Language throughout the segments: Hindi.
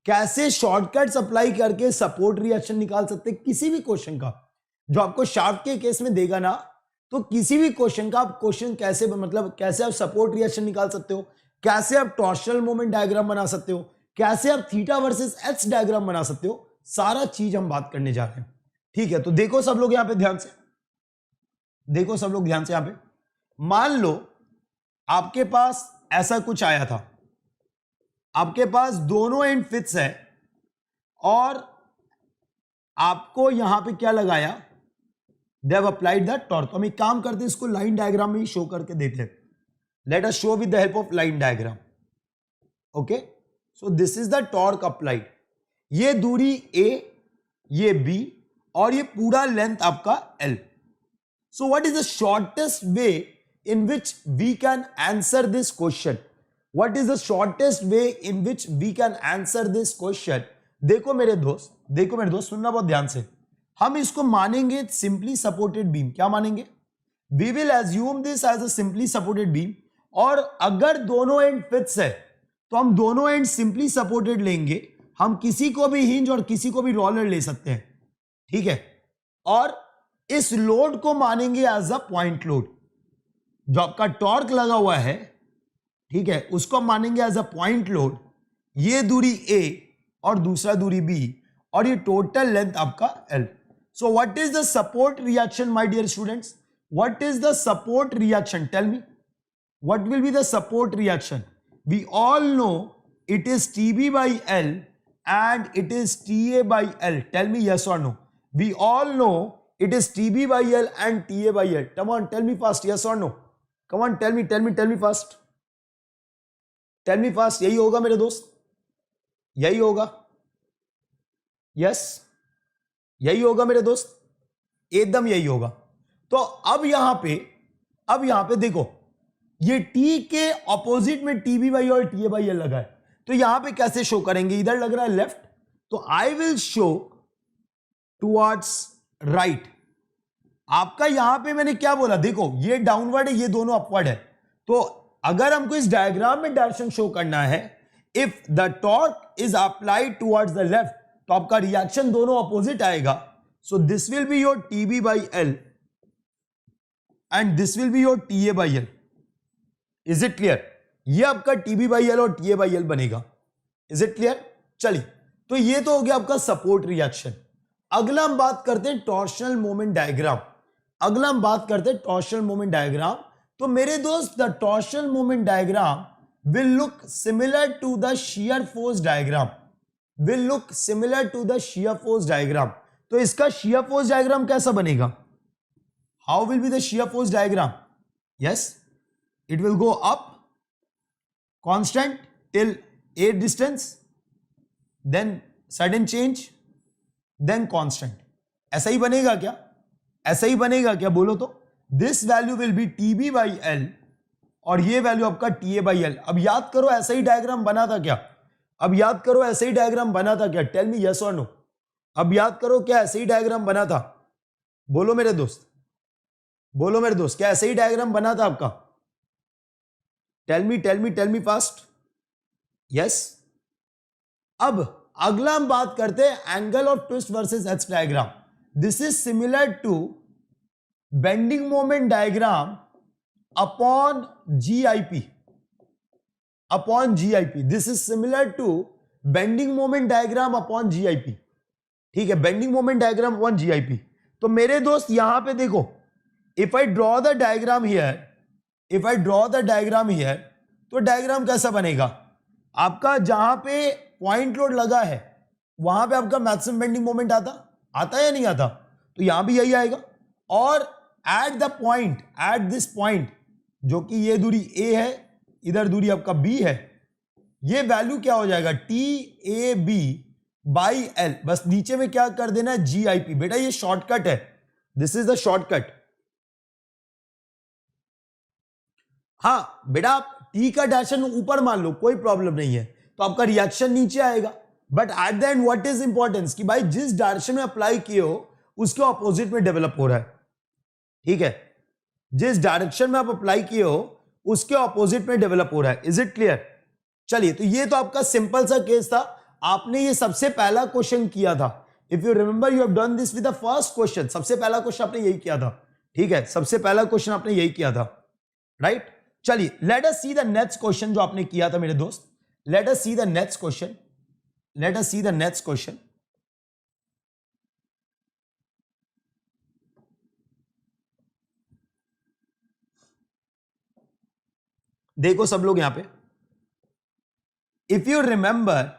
कैसे शॉर्टकट्स अप्लाई करके सपोर्ट रिएक्शन निकाल सकते हैं किसी भी क्वेश्चन का, जो आपको शाफ्ट के केस में देगा ना, तो किसी भी क्वेश्चन का आप क्वेश्चन कैसे, मतलब कैसे आप सपोर्ट रिएक्शन निकाल सकते हो, कैसे आप टॉर्शनल मोमेंट डायग्राम बना सकते हो, कैसे आप थीटा वर्सेस एच डायग्राम बना सकते हो, सारा चीज हम बात करने जा रहे हैं। ठीक है, तो देखो सब लोग यहां पे ध्यान से, देखो सब लोग ध्यान से। यहां पे मान लो आपके पास ऐसा कुछ आया था, आपके पास दोनों एंड फिक्स है और आपको यहां पे क्या लगाया, they have applied the torque. तो हम एक काम करते हैं, इसको लाइन डायग्राम में ही शो करके देते हैं। Let us show with the help of line diagram. Okay, so this is the torque applied. ये दूरी ए, ये बी और ये पूरा लेंथ आपका L. So what is the shortest way in which we can answer this question? What is the shortest way in which we can answer this question? देखो मेरे दोस्त, देखो मेरे दोस्त, सुनना बहुत ध्यान से। हम इसको मानेंगे सिंपली सपोर्टेड बीम। क्या मानेंगे? We will assume this as a simply supported beam। और अगर दोनों एंड फिक्स है तो हम दोनों एंड सिंपली सपोर्टेड लेंगे। हम किसी को भी हिंज और किसी को भी रोलर ले सकते हैं, ठीक है। और इस लोड को मानेंगे एज अ पॉइंट लोड। जो आपका टॉर्क लगा हुआ है, ठीक है, उसको मानेंगे एज अ पॉइंट लोड। ये दूरी ए और दूसरा दूरी बी और ये टोटल लेंथ आपका L. So what is the support reaction my dear students? What is the support reaction? Tell me, what will be the support reaction? We all know it is TB by L and it is TA by L. Tell me yes और no. We all know it is TB by L and TA by L. Come on, tell me fast, yes और no. Come on, tell me fast. Tell me fast. यही होगा मेरे दोस्त, यही होगा। यस, यही होगा मेरे दोस्त, एकदम यही होगा। तो अब यहां पे देखो, ये T के ऑपोजिट में TB बाई और TA बाई एल लगा है। तो यहां पे कैसे शो करेंगे? इधर लग रहा है लेफ्ट, तो I will show towards right. आपका यहां पे मैंने क्या बोला, देखो ये डाउनवर्ड है, ये दोनों अपवर्ड है। तो अगर हमको इस डायग्राम में डायरेक्शन शो करना है, if the torque is applied towards the left, तो आपका रिएक्शन दोनों अपोजिट आएगा। So this will be your TB by L and this will be your TA by L. Is it clear? ये आपका टीबी बाई एल और टीए बाई एल बनेगा। Is it clear? चलिए, तो ये तो हो गया आपका सपोर्ट रिएक्शन। अगला हम बात करते हैं टॉर्शनल मोमेंट डायग्राम। अगला हम बात करते हैं टॉर्शनल मोमेंट डायग्राम। तो मेरे दोस्त, the torsional moment diagram will look similar to the shear force diagram, will look similar to the shear force diagram. तो इसका शियर फोर्स डायग्राम कैसा बनेगा? How will be the shear force diagram? Yes, it will go up constant till a distance, then sudden change, then constant. ऐसा ही बनेगा क्या? ऐसा ही बनेगा क्या? बोलो तो। This value will B TB by L और ये वैल्यू आपका टीए बाई एल। अब याद करो ऐसा ही डायग्राम बना था क्या? अब याद करो ऐसा ही डायग्राम बना था क्या? टेल मी यस और नो। अब याद करो, क्या ऐसे ही डायग्राम बना था? बोलो मेरे दोस्त, बोलो मेरे दोस्त, क्या ऐसे ही डायग्राम बना था आपका? Tell me fast. यस। अब अगला हम बात करते हैं angle of twist versus H diagram. This is similar to bending moment diagram upon GIP. Upon GIP. This is similar to bending moment diagram upon GIP. ठीक है, bending moment diagram upon GIP. तो मेरे दोस्त यहां पे देखो, if I draw the diagram here, तो डायग्राम कैसा बनेगा? आपका जहां पे पॉइंट लोड लगा है वहां पे आपका मैक्सिमम बेंडिंग मोमेंट आता है या नहीं आता? तो यहां भी यही आएगा। और at the point, at this point, जो कि ये दूरी ए है, इधर दूरी आपका बी है, ये वैल्यू क्या हो जाएगा? T A B by L. बस नीचे में क्या कर देना है? G I P. बेटा ये शॉर्टकट है, दिस इज द शॉर्टकट। हाँ बेटा, आप टी का डायरेक्शन ऊपर मान लो, कोई प्रॉब्लम नहीं है, तो आपका रिएक्शन नीचे आएगा। But at the end what is importance कि भाई जिस डायरेक्शन में अप्लाई किए हो उसके ऑपोजिट में डेवलप हो रहा है, ठीक है। जिस डायरेक्शन में आप अप्लाई किए हो उसके ऑपोजिट में डेवलप हो रहा है। Is it clear? चलिए, तो ये तो आपका सिंपल सा केस था। आपने ये सबसे पहला क्वेश्चन किया था। If you remember you have done this with the first question. सबसे पहला क्वेश्चन आपने यही किया था, ठीक है, सबसे पहला क्वेश्चन आपने यही किया था, राइट। चलिए let us see the next question जो आपने किया था मेरे दोस्त। Let us see the next question, let us see the next question. देखो सब लोग यहां पे, इफ यू रिमेंबर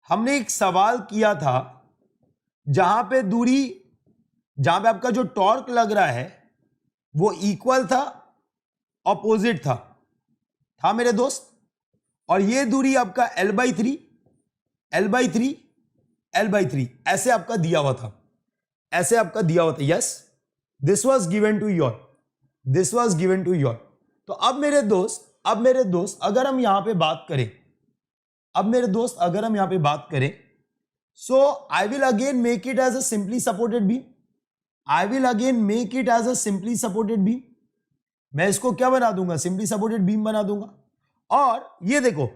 हमने एक सवाल किया था जहां पे दूरी, जहां पे आपका जो टॉर्क लग रहा है वो इक्वल था, ऑपोजिट था मेरे दोस्त, और ये दूरी आपका L/3 L/3 L/3 ऐसे आपका दिया हुआ था, ऐसे आपका दिया हुआ था। Yes, this was given to your, this was given to your. तो अब मेरे दोस्त अगर हम यहां पे बात करें, अब मेरे दोस्त अगर हम यहां पे बात करें, so I will again make it as a simply supported beam, I will again make it as a simply supported beam. मैं इसको क्या बना दूंगा, सिंपली सपोर्टेड बीम बना दूंगा। और ये देखो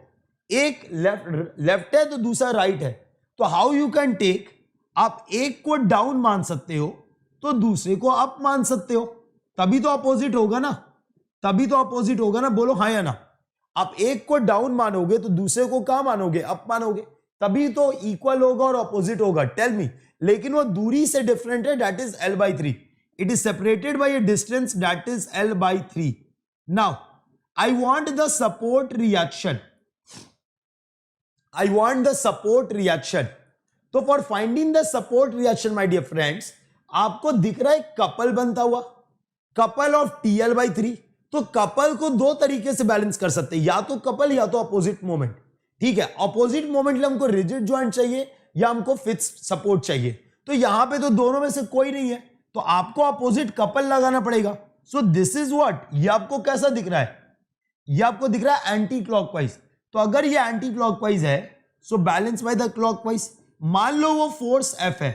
एक लेफ्ट है तो दूसरा राइट है, तो हाउ यू कैन टेक, आप एक को डाउन मान सकते हो तो दूसरे को अप मान सकते हो, तभी तो अपोजिट होगा ना, तभी तो अपोजिट होगा ना, बोलो हाँ या ना। आप एक को डाउन मानोगे तो दूसरे को कहां मानोगे, अप मानोगे, तभी तो इक्वल होगा और अपोजिट होगा। टेल मी, लेकिन वो दूरी से डिफरेंट है, that is L/3, it is separated by a distance that is L/3. Now I want the support reaction, I want the support reaction. तो for finding the support reaction my dear friends, आपको दिख रहा है कपल बनता हुआ, कपल ऑफ TL/3। तो कपल को दो तरीके से बैलेंस कर सकते हैं, या तो कपल या तो अपोजिट मोमेंट, ठीक है। अपोजिट मोमेंट लिए हमको रिजिड ज्वाइंट चाहिए या हमको फिक्स्ड सपोर्ट चाहिए, तो यहां पे तो दोनों में से कोई नहीं है, तो आपको अपोजिट कपल लगाना पड़ेगा। सो दिस इज व्हाट, ये आपको कैसा दिख रहा है, ये आपको दिख रहा है एंटी क्लॉकवाइज। तो अगर ये एंटी क्लॉकवाइज है so balance by the clockwise. मान लो वो फोर्स F है,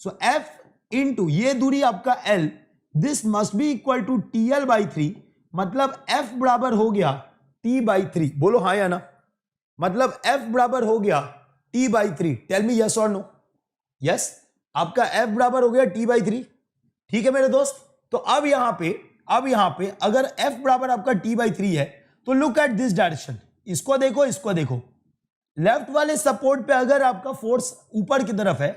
सो F इंटू ये दूरी आपका L, this must be equal to TL/3, मतलब F बराबर हो गया T/3। बोलो हाँ या ना, मतलब F बराबर हो गया T/3। टेल मी यस और नो। यस, आपका F बराबर हो गया T/3, ठीक है मेरे दोस्त। तो अब यहां पे अगर F बराबर आपका T/3 है तो लुक एट दिस डायरेक्शन, इसको देखो, इसको देखो। लेफ्ट वाले सपोर्ट पे अगर आपका फोर्स ऊपर की तरफ है,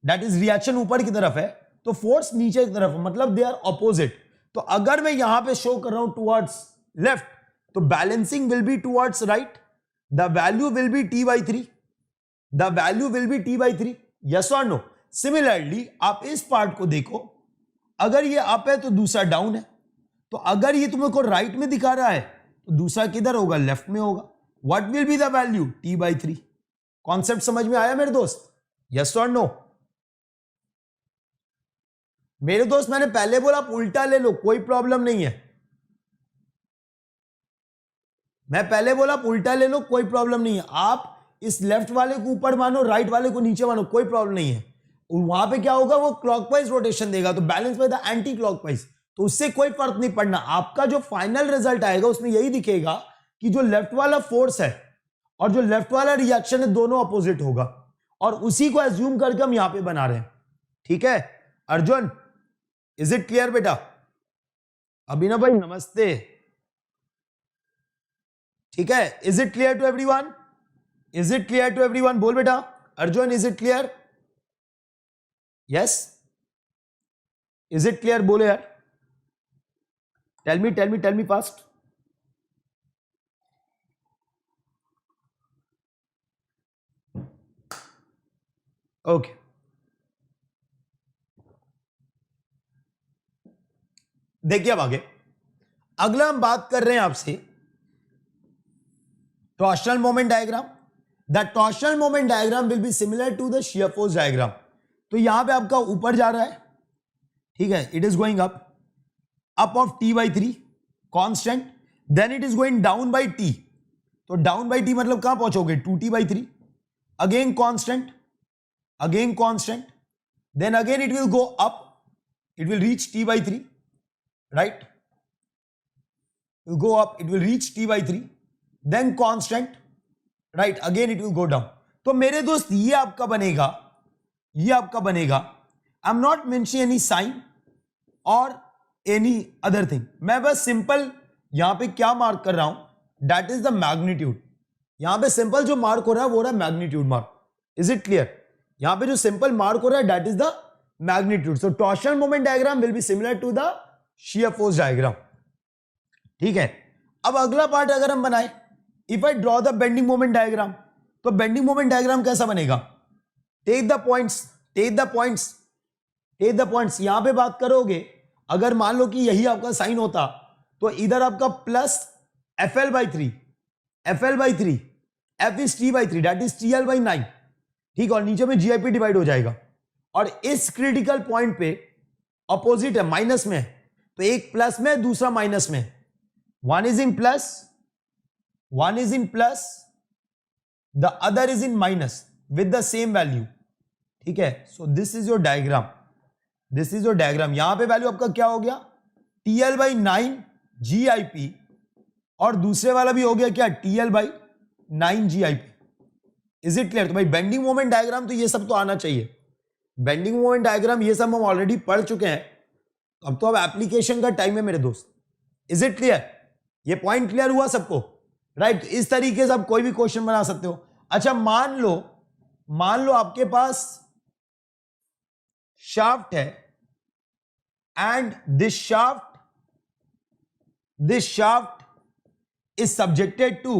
दैट इज रिएक्शन ऊपर की तरफ है, तो फोर्स नीचे की तरफ है, मतलब दे आर ऑपोजिट। तो अगर मैं यहां पे शो कर रहा हूं टुवर्ड्स लेफ्ट, तो balancing will be towards right, the value will B T/3, the value will B T/3। Yes और नो। सिमिलरली आप इस पार्ट को देखो, अगर ये अप है तो दूसरा डाउन है, तो अगर ये तुमको राइट में दिखा रहा है तो दूसरा किधर होगा, लेफ्ट में होगा। What will be the value, T/3। Concept समझ में आया मेरे दोस्त, यस और नो। मेरे दोस्त मैंने पहले बोला आप उल्टा ले लो, कोई प्रॉब्लम नहीं है। मैं पहले बोला आप उल्टा ले लो, कोई प्रॉब्लम नहीं है। आप इस लेफ्ट वाले को ऊपर मानो, राइट वाले को नीचे मानो, कोई प्रॉब्लम नहीं है। वहां पे क्या होगा, वो क्लॉकवाइज रोटेशन देगा, तो balance by the anti clockwise, तो उससे कोई फर्क नहीं पड़ना। आपका जो फाइनल रिजल्ट आएगा उसमें यही दिखेगा कि जो लेफ्ट वाला फोर्स है और जो लेफ्ट वाला रिएक्शन है दोनों अपोजिट होगा, और उसी को एज्यूम करके हम यहां पे बना रहे हैं, ठीक है। अर्जुन, इज इट क्लियर बेटा? अभिनव भाई नमस्ते, ठीक है। Is it clear to everyone? Is it clear to everyone? बोल बेटा Arjun, is it clear? Yes, is it clear? बोले यार, टेल मी फास्ट। ओके, देखिए अब आगे अगला हम बात कर रहे हैं आपसे torsional moment diagram. The torsional moment diagram will be similar to the shear force diagram. तो यहां पे आपका ऊपर जा रहा है, ठीक है, it is going up of T/3 constant, then it is going down by T। तो डाउन बाय T मतलब कहां पहुंचोगे, 2T/3, again constant, then again it will go up, it will reach T/3, right, will go up, it will reach T/3, then constant, right, again it will go down। तो मेरे दोस्त ये आपका बनेगा, ये आपका बनेगा, I am not mentioning any sign और एनी अदर थिंग, मैं बस सिंपल यहां पे क्या मार्क कर रहा हूं, दैट इज द मैग्नीट्यूड। यहां पे सिंपल जो मार्क हो रहा है वो रहा है magnitude mark. Is it clear? यहां पे जो सिंपल मार्क हो रहा है that is the magnitude. So torsional moment diagram will be similar to the shear force diagram. ठीक है, अब अगला पार्ट अगर हम बनाए, if I draw the bending moment diagram, तो बेंडिंग मोमेंट डायग्राम कैसा बनेगा? Take the points, take the points, take the points. यहां पे बात करोगे, अगर मान लो कि यही आपका साइन होता तो इधर आपका plus FL/3, FL/3, F is T/3, that is TL/9। ठीक, और नीचे में GIP डिवाइड हो जाएगा। और इस क्रिटिकल पॉइंट पे अपोजिट है, माइनस में है, तो एक प्लस में दूसरा माइनस में। One is in plus, one is in plus, the other is in minus with the same value. ठीक है, so this is your diagram, this is your diagram. यहां पे वैल्यू आपका क्या हो गया? TL/9 GIP, और दूसरे वाला भी हो गया क्या? TL/9 GIP। Is it clear? तो भाई बेंडिंग मोमेंट डायग्राम तो ये सब तो आना चाहिए। बेंडिंग मोमेंट डायग्राम ये सब हम ऑलरेडी पढ़ चुके हैं, अब तो अब एप्लीकेशन का टाइम है मेरे दोस्त। Is it clear? ये पॉइंट क्लियर हुआ सबको? राइट, इस तरीके से आप कोई भी क्वेश्चन बना सकते हो। अच्छा, मान लो आपके पास शाफ्ट है and this shaft is subjected to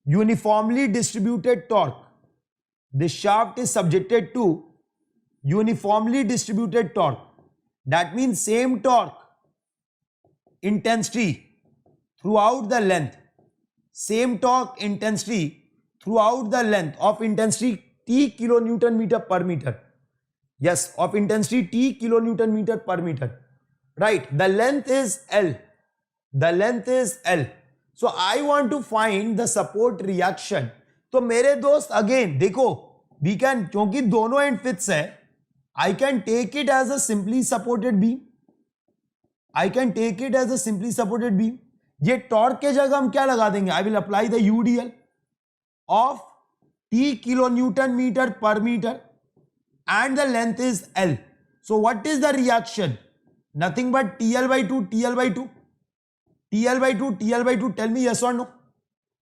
uniformly distributed torque. This shaft is subjected to uniformly distributed torque. That means same torque intensity throughout the length. Same torque intensity throughout the length of intensity T kilonewton meter per meter. Yes, of intensity T kilonewton meter per meter. Right, the length is L. The length is L. So I want to find the support reaction. तो मेरे दोस्त अगेन देखो, we can, क्योंकि दोनों एंड फिक्स है, I can take it as a simply supported beam. I can take it as a simply supported beam. ये टॉर्क के जगह हम क्या लगा देंगे? I will apply the UDL of T kilonewton meter per meter and the length is L. So what is the reaction? Nothing but TL/2, TL/2. TL/2, TL/2, tell me yes or no.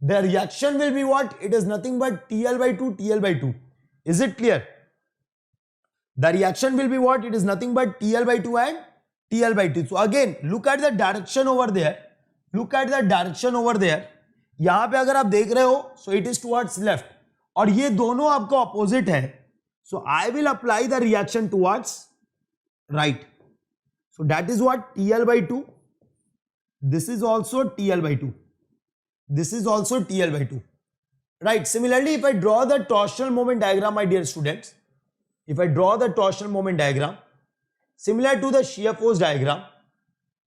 The reaction will be what? It is nothing but TL/2, TL/2. Is it clear? The reaction will be what? It is nothing but TL/2 and TL/2. So again, look at the direction over there. Look at the direction over there. यहां पे अगर आप देख रहे हो, so it is towards left. और ये दोनों आपको opposite है. So I will apply the reaction towards right. So that is what? TL/2. This is also TL/2. This is also TL/2. Right. Similarly, if I draw the torsional moment diagram, my dear students, if I draw the torsional moment diagram, similar to the shear force diagram,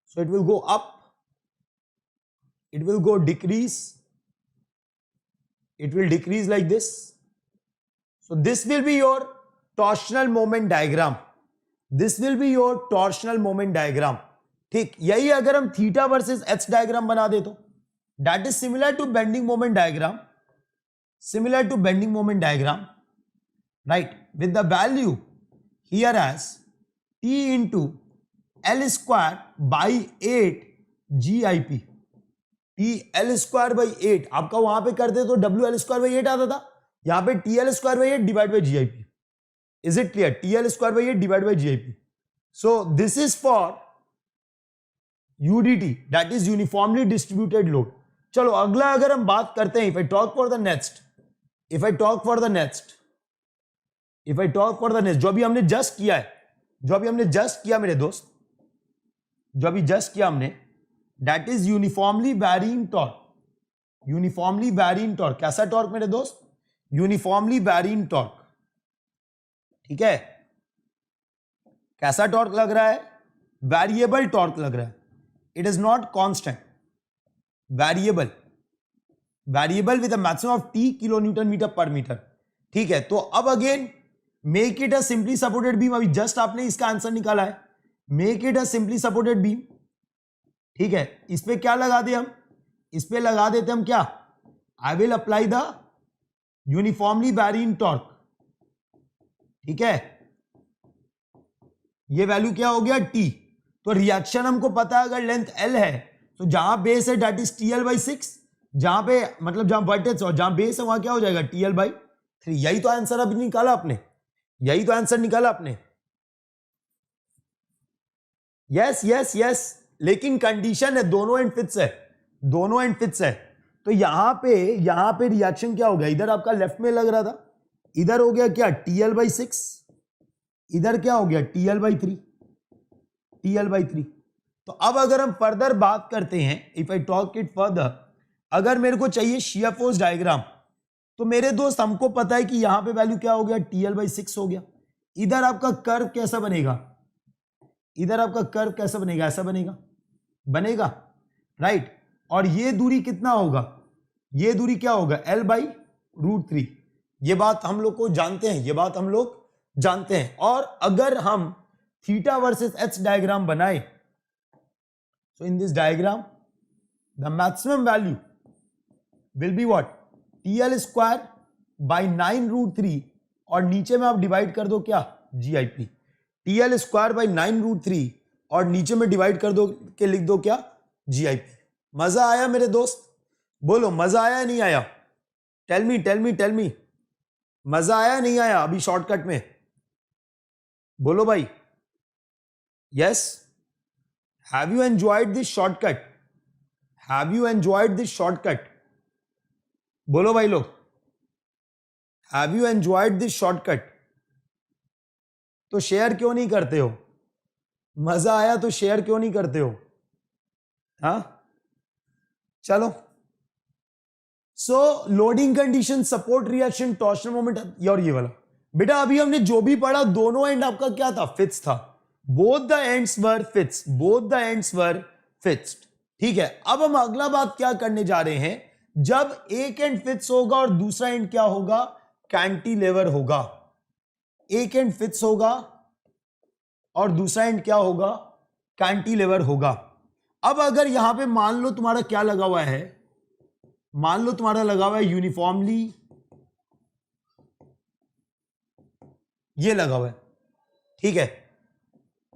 so it will go up, it will go decrease, it will decrease like this. So this will be your torsional moment diagram. This will be your torsional moment diagram. ठीक, यही अगर हम थीटा वर्सेस एच डायग्राम बना दे तो that is similar to bending moment diagram, similar to bending moment diagram, right, with the value here as T into L²/8 GIP। TL²/8 आपका वहां पे करते तो WL²/8 आता था, यहां पे TL²/8 divide by GIP। Is it clear? TL²/8 divide by GIP। So this is for UDT, that is uniformly distributed load. चलो अगला अगर हम बात करते हैं, if I talk for the next, जो अभी हमने जस्ट किया है, जो अभी हमने जस्ट किया मेरे दोस्त, जो अभी जस्ट किया हमने, that is uniformly varying torque. Uniformly varying torque. कैसा टॉर्क मेरे दोस्त? Uniformly varying torque. ठीक है, कैसा टॉर्क लग रहा है? वेरिएबल टॉर्क लग रहा है। It is not constant, variable, variable with a maximum of T kilonewton metre per metre. ठीक है, तो अब again make it a simply supported beam. अभी जस्ट आपने इसका आंसर निकाला है, make it a simply supported beam. ठीक है, इस पे क्या लगा दे हम? इस पे लगा देते हम क्या? I will apply the uniformly vary in torque, ठीक है, ये वैल्यू क्या हो गया टी। तो रिएक्शन हमको पता है अगर लेंथ एल है तो जहां बेस है that is T L by 6, जहां पे मतलब जहां वर्टेक्स और जहां बेस है वहां क्या हो जाएगा टी एल बाई 3। यही तो आंसर अभी निकाला आपने, यही तो आंसर निकाला आपने। यस यस यस, लेकिन कंडीशन है दोनों एंड फिक्स है, दोनों एंड फिक्स है। तो यहां पे रिएक्शन क्या हो गया, इधर आपका लेफ्ट में लग रहा था, इधर हो गया क्या टी एल बाई 6, इधर क्या हो गया T L by 3, T L by 3। तो अब अगर हम फर्दर बात करते हैं, if I talk it further, अगर मेरे को चाहिए शियर फोर्स डायग्राम, तो मेरे दोस्त हमको पता है कि यहां पे वैल्यू क्या हो गया टी एल बाई 6 हो गया। इधर आपका कर्व कैसा बनेगा, इधर आपका कर्व कैसा बनेगा, ऐसा बनेगा, बनेगा राइट। और ये दूरी कितना होगा, ये दूरी क्या होगा एल बाई रूट 3। ये बात हम लोग को जानते हैं, ये बात हम लोग जानते हैं। और अगर हम थीटा वर्सेस एच डायग्राम बनाए, so in this diagram the maximum value will be what T L square by 9 root 3, और नीचे में आप डिवाइड कर दो क्या G I P, T L square by 9 root 3 और नीचे में डिवाइड कर दो के लिख दो क्या जी आई पी। मजा आया मेरे दोस्त, बोलो मजा आया नहीं आया, tell me tell me tell me, मजा आया नहीं आया अभी शॉर्टकट में, बोलो भाई। Yes, have you enjoyed this shortcut, have you enjoyed this shortcut, बोलो भाई लोग, have you enjoyed this shortcut. तो शेयर क्यों नहीं करते हो, मजा आया तो शेयर क्यों नहीं करते हो, हाँ चलो। So loading condition, support reaction, torsional moment, और ये वाला बेटा अभी हमने जो भी पढ़ा दोनों एंड आपका क्या था फिक्स था, both the ends were fix, both the ends were fixed, ठीक है। अब हम अगला बात क्या करने जा रहे हैं, जब एक एंड फिक्स होगा और दूसरा एंड क्या होगा कैंटिलीवर होगा, एक एंड फिक्स होगा और दूसरा एंड क्या होगा कैंटिलीवर होगा। अब अगर यहां पे मान लो तुम्हारा क्या लगा हुआ है, मान लो तुम्हारा लगा हुआ है यूनिफॉर्मली, ये लगा हुआ है, ठीक है,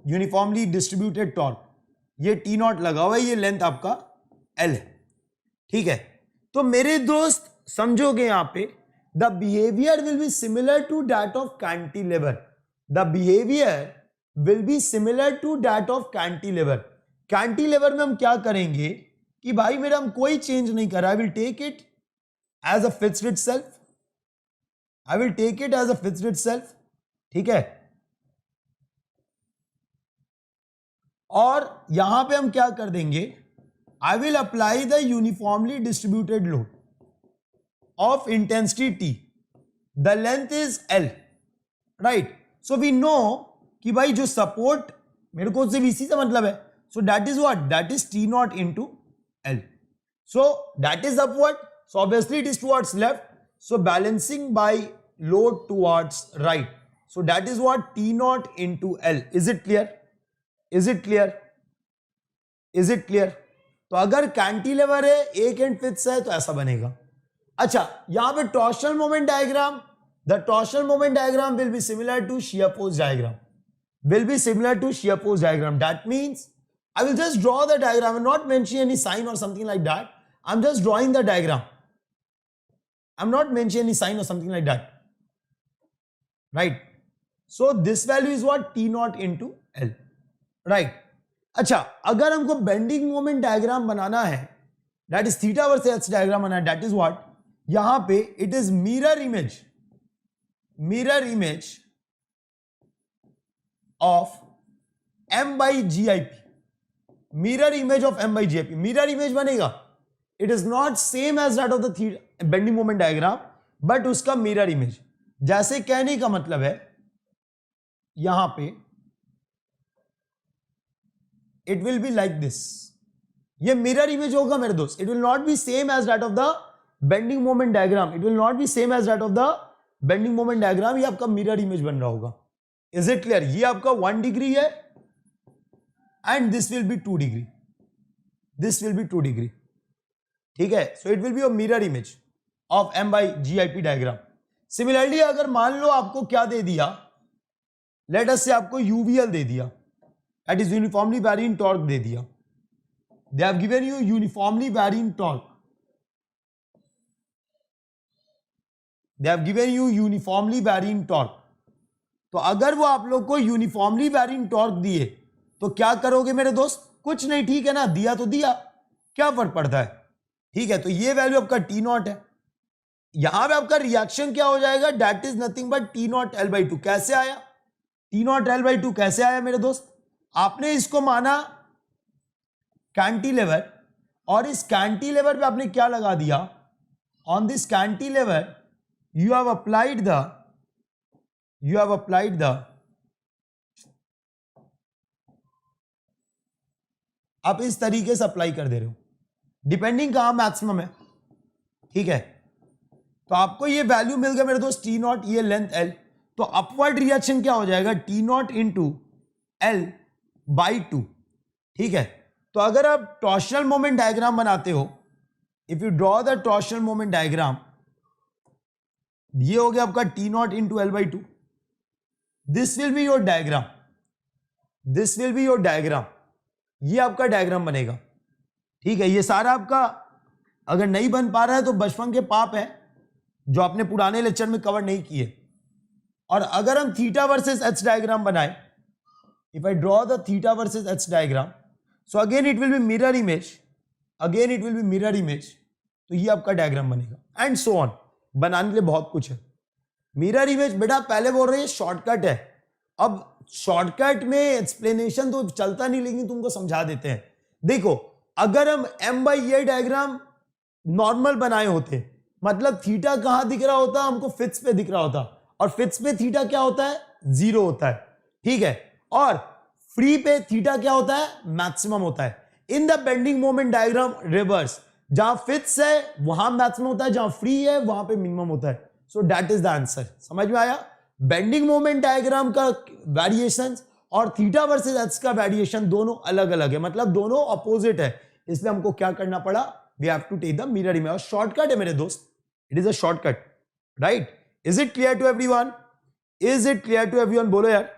यूनिफॉर्मली डिस्ट्रीब्यूटेड टॉर्क, ये टी नॉट लगा हुआ है, ये लेंथ आपका एल है, ठीक है। तो मेरे दोस्त समझोगे यहां पे the behaviour will be similar to that of cantilever, the behaviour will be similar to that of cantilever. Cantilever में हम क्या करेंगे कि भाई मेरा हम कोई चेंज नहीं कर रहा, I will take it as a fixed itself, I will take it as a fixed itself, ठीक है। और यहां पे हम क्या कर देंगे, I will apply the uniformly distributed load of intensity T, the length is L, right. So we know कि भाई जो सपोर्ट, मेरे को सिर्फ इसी से मतलब है, so that is what, that is T not into L, so that is upward, so obviously it is towards left, so balancing by load towards right, so that is what T not into L. Is it clear, is it clear, is it clear. तो अगर कैंटिलीवर है एक एंड फिक्स है तो ऐसा बनेगा। अच्छा यहां पे torsional moment diagram, the torsional moment diagram will be similar to shear force diagram, will be similar to shear force diagram. That means I will just draw the diagram and not mention any sign or something like that. I'm just drawing the diagram. I'm not mentioning any sign or something like that. Right? So this value is what T naught into L. Right? अच्छा अगर हमको बेंडिंग मोमेंट डायग्राम बनाना है, that is theta versus h diagram बनाना है, that is what, यहां पे it is mirror image of m by GIP, mirror image of m by GIP, mirror image बनेगा, it is not same as that of the bending moment diagram, but उसका mirror image, जैसे कहने का मतलब है यहां पे it will be like this, ये mirror image होगा मेरे दोस्त, it will not be same as that of the bending moment diagram, it will not be same as that of the bending moment diagram, ये आपका mirror image बन रहा होगा। इज इट क्लियर, ये आपका 1 डिग्री है and this will be 2 degree, this will be 2 degree, ठीक है। So it will be a mirror image, of M by GIP diagram. Similarly अगर मान लो आपको क्या दे दिया, लेट अस से आपको UVL दे दिया, that is uniformly varying torque दे दिया, they have given you uniformly varying torque, they have given you uniformly varying torque. तो अगर वो आप लोग को यूनिफॉर्मली वैरिंग टॉर्क दिए तो क्या करोगे मेरे दोस्त? कुछ नहीं, ठीक है ना, दिया तो दिया, क्या फर्क पड़ता है, ठीक है। तो ये वैल्यू आपका टी नॉट है, यहां पे आपका रिएक्शन क्या हो जाएगा, that is nothing but T naught L by two. कैसे आया T naught L by two, कैसे आया मेरे दोस्त? आपने इसको माना कैंटिलीवर, और इस कैंटिलीवर पे आपने क्या लगा दिया, on this cantilever you have applied the आप इस तरीके से अप्लाई कर दे रहे हो, डिपेंडिंग कहां मैक्सिमम है, ठीक है। तो आपको ये वैल्यू मिल गया मेरे दोस्त टी नॉट, ये लेंथ एल। तो अपवर्ड रिएक्शन क्या हो जाएगा, T not into L by two, ठीक है। तो अगर आप टॉर्शनल मोमेंट डायग्राम बनाते हो, if you draw the torsional moment diagram, ये हो गया आपका T not into L by two, this will be your diagram, this will be your diagram, ये आपका डायग्राम बनेगा, ठीक है। ये सारा आपका अगर नहीं बन पा रहा है तो बचपन के पाप है जो आपने पुराने लेक्चर में कवर नहीं किए। और अगर हम थीटा वर्सेस एच डायग्राम बनाए, if I draw the theta versus H diagram, so again it will be mirror image, again it will be mirror image, तो ये आपका डायग्राम बनेगा एंड सो ऑन। बनाने के लिए बहुत कुछ है। मिरर इमेज बेटा पहले बोल रहे हैं शॉर्टकट है, अब शॉर्टकट में एक्सप्लेनेशन तो चलता नहीं, लेकिन तुमको समझा देते हैं। देखो अगर हम एम बाई ये डायग्राम नॉर्मल बनाए होते, मतलब थीटा कहां दिख रहा होता, हमको फिक्स पे दिख रहा होता, और फिक्स पे थीटा क्या होता है, 0 होता है, ठीक है। और फ्री पे थीटा क्या होता है, मैक्सिमम होता है। In the bending moment diagram reverse, जहां फिक्स है वहां मैक्सिमम होता है, जहां फ्री है वहां पे मिनिमम होता है। So that is the answer. समझ में आया? बेंडिंग मोमेंट डायग्राम का वेरिएशन और थीटा वर्सेस एच का वेरिएशन दोनों अलग अलग है, मतलब दोनों अपोजिट है, इसलिए हमको क्या करना पड़ा, we have to take the mirror image. Shortcut है मेरे दोस्त, it is a shortcut, right? Is it clear to everyone? Is it clear to everyone? बोलो यार,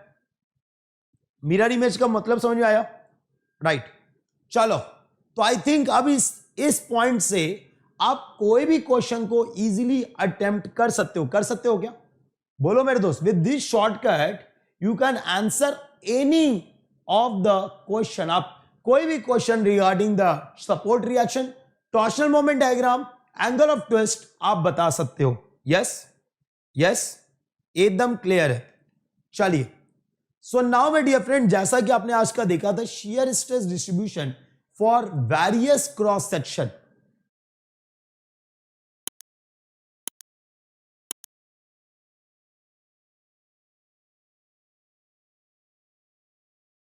मिरर इमेज का मतलब समझ में आया, राइट? चलो, तो आई थिंक अब इस पॉइंट से आप कोई भी क्वेश्चन को इजीली अटेम्प्ट कर सकते हो क्या? बोलो मेरे दोस्त, with this shortcut you can answer any of the question. आप कोई भी question regarding the support reaction, torsional moment diagram, angle of twist आप बता सकते हो। यस यस, एकदम क्लियर है। चलिए, so now my dear friend, जैसा कि आपने आज का देखा था, shear stress distribution for various cross section,